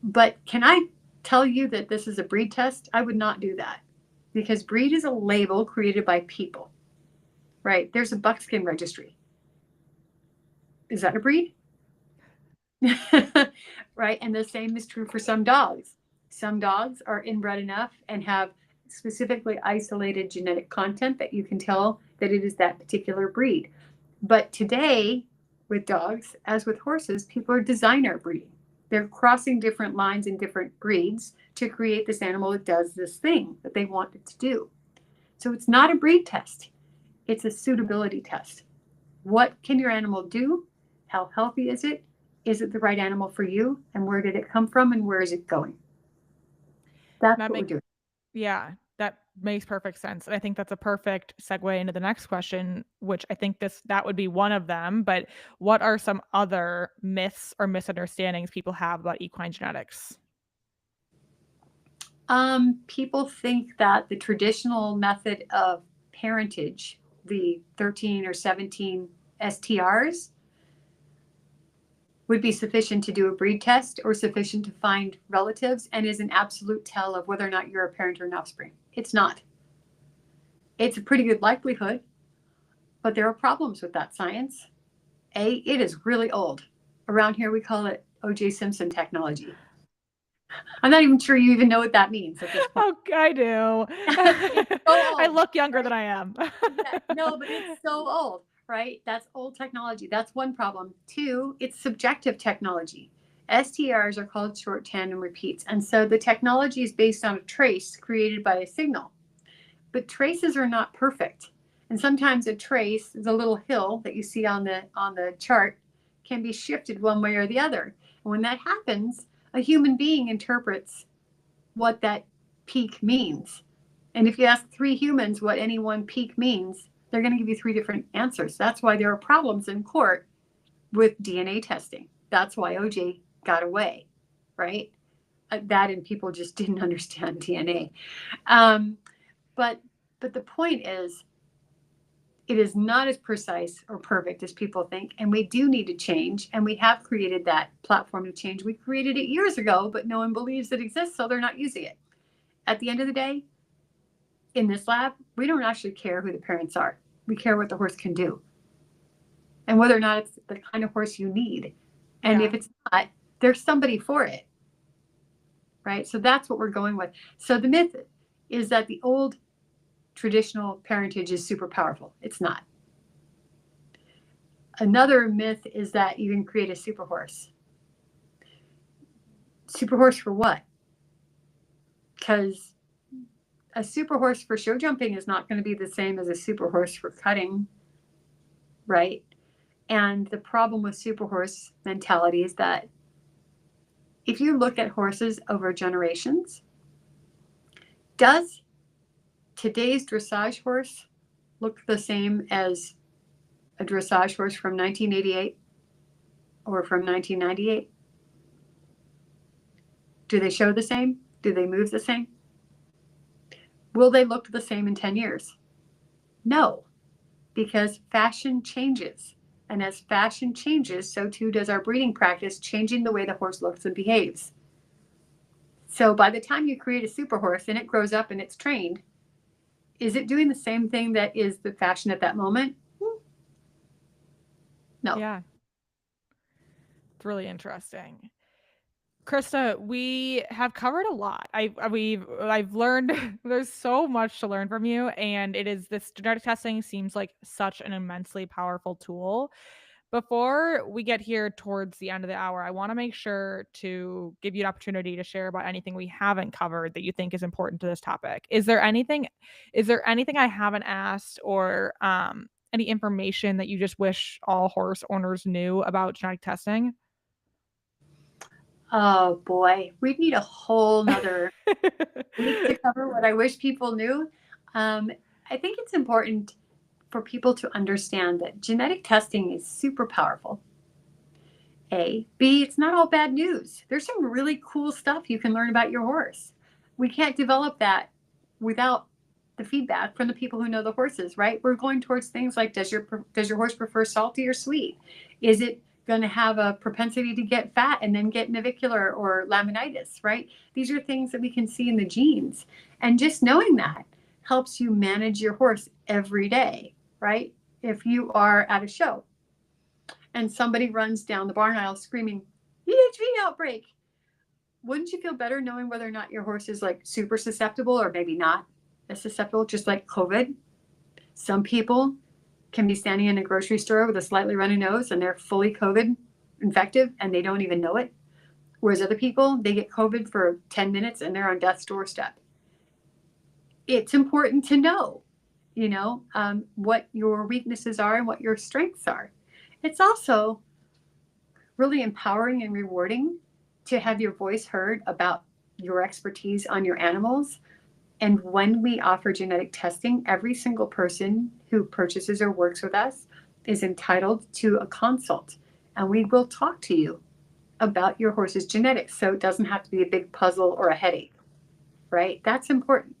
But can I tell you that this is a breed test? I would not do that because breed is a label created by people, right? There's a buckskin registry. Is that a breed? Right? And the same is true for some dogs. Some dogs are inbred enough and have specifically isolated genetic content that you can tell that it is that particular breed. But today, with dogs, as with horses, people are designer breeding. They're crossing different lines in different breeds to create this animal that does this thing that they want it to do. So it's not a breed test. It's a suitability test. What can your animal do? How healthy is it? Is it the right animal for you? And where did it come from and where is it going? That's That what we're makes doing. Yeah, that makes perfect sense. And I think that's a perfect segue into the next question, which I think that would be one of them. But what are some other myths or misunderstandings people have about equine genetics? People think that the traditional method of parentage, the 13 or 17 STRs, would be sufficient to do a breed test or sufficient to find relatives and is an absolute tell of whether or not you're a parent or an offspring. It's not. It's a pretty good likelihood, but there are problems with that science. It is really old. Around here, we call it O.J. Simpson technology. I'm not even sure you even know what that means at this point. Oh, I do. It's so I old, look younger right? than I am. Yeah, no, but it's so old, right? That's old technology. That's one problem. Two, it's subjective technology. STRs are called short tandem repeats. And so the technology is based on a trace created by a signal. But traces are not perfect. And sometimes a trace, the little hill that you see on the chart, can be shifted one way or the other. And when that happens, a human being interprets what that peak means. And if you ask three humans what any one peak means, they're going to give you three different answers. That's why there are problems in court with DNA testing. That's why OJ got away, right? That and people just didn't understand DNA. Um, but but the point is, it is not as precise or perfect as people think, and we do need to change. And we have created that platform to change. We created it years ago, but no one believes it exists, so they're not using it. At the end of the day, in this lab, we don't actually care who the parents are. We care what the horse can do and whether or not it's the kind of horse you need. And if Yeah. it's not, there's somebody for it, right? So that's what we're going with. So the myth is that the old traditional parentage is super powerful. It's not. Another myth is that you can create a super horse. Super horse for what? Because a super horse for show jumping is not going to be the same as a super horse for cutting, right? And the problem with super horse mentality is that if you look at horses over generations, does today's dressage horse look the same as a dressage horse from 1988 or from 1998? Do they show the same? Do they move the same? Will they look the same in 10 years? No, because fashion changes. And as fashion changes, so too does our breeding practice, changing the way the horse looks and behaves. So by the time you create a super horse and it grows up and it's trained, is it doing the same thing that is the fashion at that moment? No. Yeah. It's really interesting. Krista, we have covered a lot. I've learned there's so much to learn from you, and it is this genetic testing seems like such an immensely powerful tool. Before we get here towards the end of the hour, I want to make sure to give you an opportunity to share about anything we haven't covered that you think is important to this topic. Is there anything I haven't asked or any information that you just wish all horse owners knew about genetic testing? Oh boy, we need a whole nother week to cover what I wish people knew. Um, I think it's important for people to understand that genetic testing is super powerful. A. B, it's not all bad news. There's some really cool stuff you can learn about your horse. We can't develop that without the feedback from the people who know the horses, right? We're going towards things like does your horse prefer salty or sweet? Is it going to have a propensity to get fat and then get navicular or laminitis, right? These are things that we can see in the genes. And just knowing that helps you manage your horse every day, right? If you are at a show and somebody runs down the barn aisle screaming, EHV outbreak, wouldn't you feel better knowing whether or not your horse is like super susceptible or maybe not as susceptible, just like COVID? Some people can be standing in a grocery store with a slightly runny nose and they're fully COVID infective and they don't even know it. Whereas other people, they get COVID for 10 minutes and they're on death's doorstep. It's important to know, what your weaknesses are and what your strengths are. It's also really empowering and rewarding to have your voice heard about your expertise on your animals. And when we offer genetic testing, every single person who purchases or works with us is entitled to a consult. And we will talk to you about your horse's genetics. So it doesn't have to be a big puzzle or a headache, right? That's important.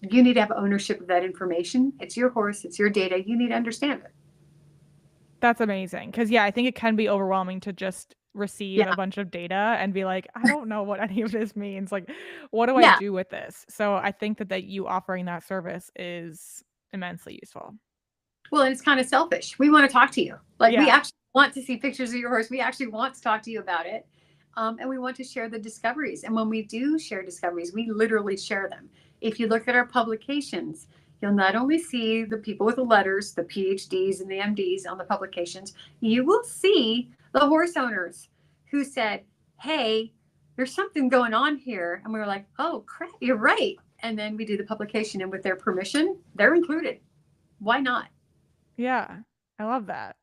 You need to have ownership of that information. It's your horse, it's your data. You need to understand it. That's amazing. Because, yeah, I think it can be overwhelming to just receive a Yeah. bunch of data and be like, I don't know what any of this means. Like, what do I Yeah. do with this? So I think that you offering that service is immensely useful. Well, and it's kind of selfish. We want to talk to you. Like, we Yeah. actually want to see pictures of your horse. We actually want to talk to you about it. And we want to share the discoveries. And when we do share discoveries, we literally share them. If you look at our publications, you'll not only see the people with the letters, the PhDs and the MDs on the publications, you will see the horse owners who said, hey, there's something going on here. And we were like, oh, crap, you're right. And then we do the publication, and with their permission, they're included. Why not? Yeah. I love that.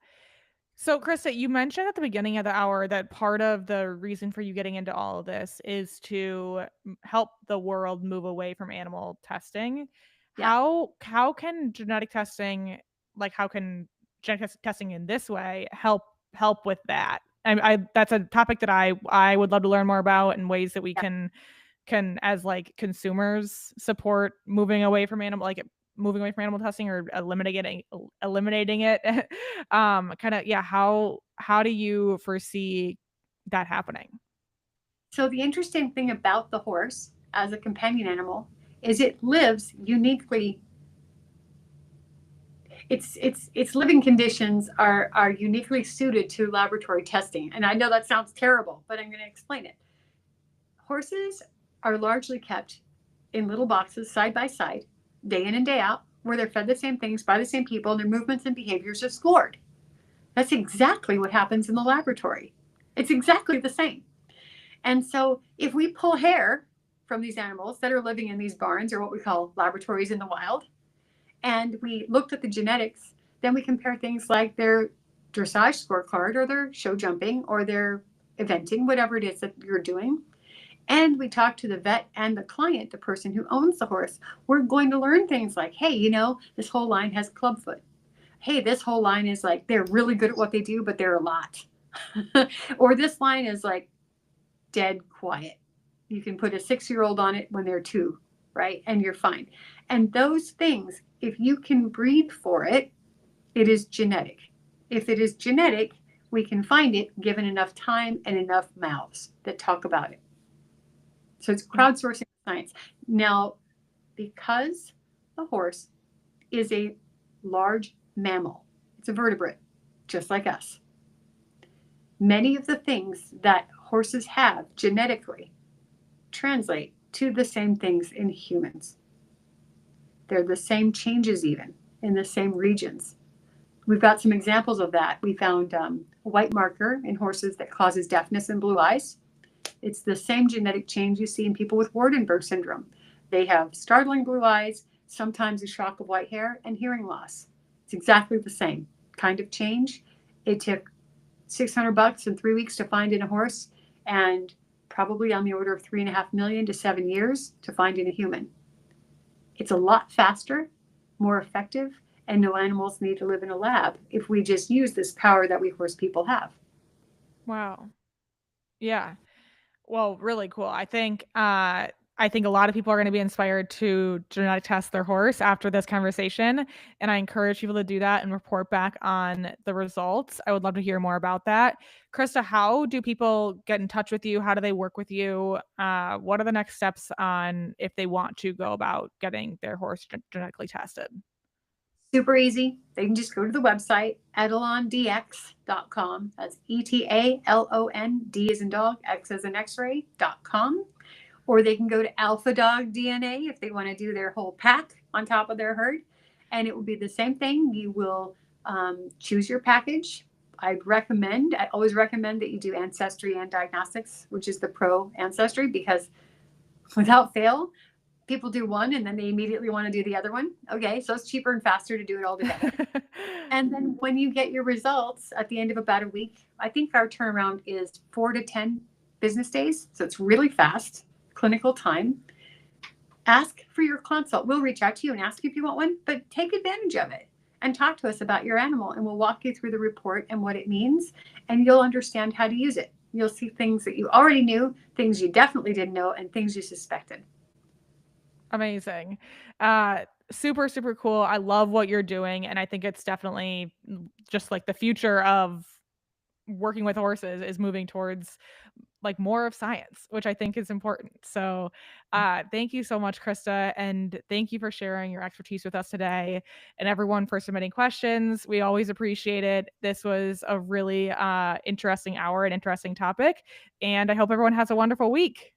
So, Krista, you mentioned at the beginning of the hour that part of the reason for you getting into all of this is to help the world move away from animal testing. Yeah. How can genetic testing, like how can testing in this way help with that? I that's a topic that I would love to learn more about, and ways that we Yeah. can as like consumers support moving away from animal testing or eliminating it. Kind of, yeah, how do you foresee that happening? So the interesting thing about the horse as a companion animal is it lives uniquely. Its living conditions are uniquely suited to laboratory testing. And I know that sounds terrible, but I'm going to explain it. Horses are largely kept in little boxes side by side, day in and day out, where they're fed the same things by the same people, and their movements and behaviors are scored. That's exactly what happens in the laboratory. It's exactly the same. And so if we pull hair from these animals that are living in these barns, or what we call laboratories in the wild, and we looked at the genetics, then we compare things like their dressage scorecard or their show jumping or their eventing, whatever it is that you're doing. And we talk to the vet and the client, the person who owns the horse. We're going to learn things like, hey, this whole line has clubfoot. Hey, this whole line is like, they're really good at what they do, but they're a lot. Or this line is like dead quiet. You can put a 6-year-old on it when they're 2, right? And you're fine. And those things, if you can breed for it, it is genetic. If it is genetic, we can find it given enough time and enough mouths that talk about it. So it's crowdsourcing science. Now, because the horse is a large mammal, it's a vertebrate, just like us. Many of the things that horses have genetically translate to the same things in humans. They're the same changes, even in the same regions. We've got some examples of that. We found a white marker in horses that causes deafness and blue eyes. It's the same genetic change you see in people with Waardenburg syndrome. They have startling blue eyes, sometimes a shock of white hair, and hearing loss. It's exactly the same kind of change. It took $600 in 3 weeks to find in a horse, and probably on the order of 3.5 million to 7 years to find in a human. It's a lot faster, more effective, and no animals need to live in a lab if we just use this power that we horse people have. Wow. Yeah. Well, really cool. I think a lot of people are going to be inspired to genetic test their horse after this conversation, and I encourage people to do that and report back on the results. I would love to hear more about that. Krista, how do people get in touch with you? How do they work with you? What are the next steps on if they want to go about getting their horse genetically tested? Super easy. They can just go to the website, etalondx.com. That's Etalon, D as in dog, X as in X-ray.com. Or they can go to Alpha Dog DNA if they want to do their whole pack on top of their herd. And it will be the same thing. You will choose your package I always recommend that you do ancestry and diagnostics, which is the pro ancestry, because without fail, people do one and then they immediately want to do the other one. Okay, so it's cheaper and faster to do it all together. And then when you get your results at the end of about a week, I think our turnaround is 4 to 10 business days. So it's really fast clinical time. Ask for your consult. We'll reach out to you and ask you if you want one, but take advantage of it and talk to us about your animal, and we'll walk you through the report and what it means, and you'll understand how to use it. You'll see things that you already knew, things you definitely didn't know, and things you suspected. Amazing. Super, super cool. I love what you're doing. And I think it's definitely just like the future of working with horses is moving towards like more of science, which I think is important. So, thank you so much, Christa. And thank you for sharing your expertise with us today and everyone for submitting questions. We always appreciate it. This was a really interesting hour, an interesting topic. And I hope everyone has a wonderful week.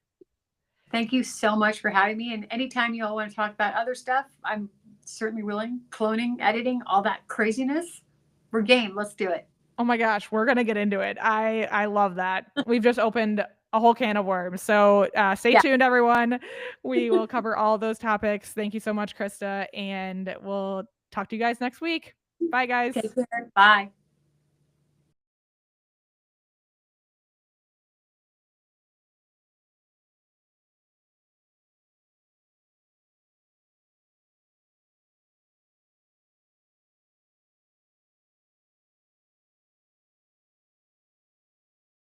Thank you so much for having me. And anytime you all want to talk about other stuff, I'm certainly willing. Cloning, editing, all that craziness, we're game. Let's do it. Oh my gosh, we're gonna get into it. I love that. We've just opened a whole can of worms. So stay Yeah. tuned, everyone. We will cover all those topics. Thank you so much, Christa, and we'll talk to you guys next week. Bye, guys. Take care. Bye.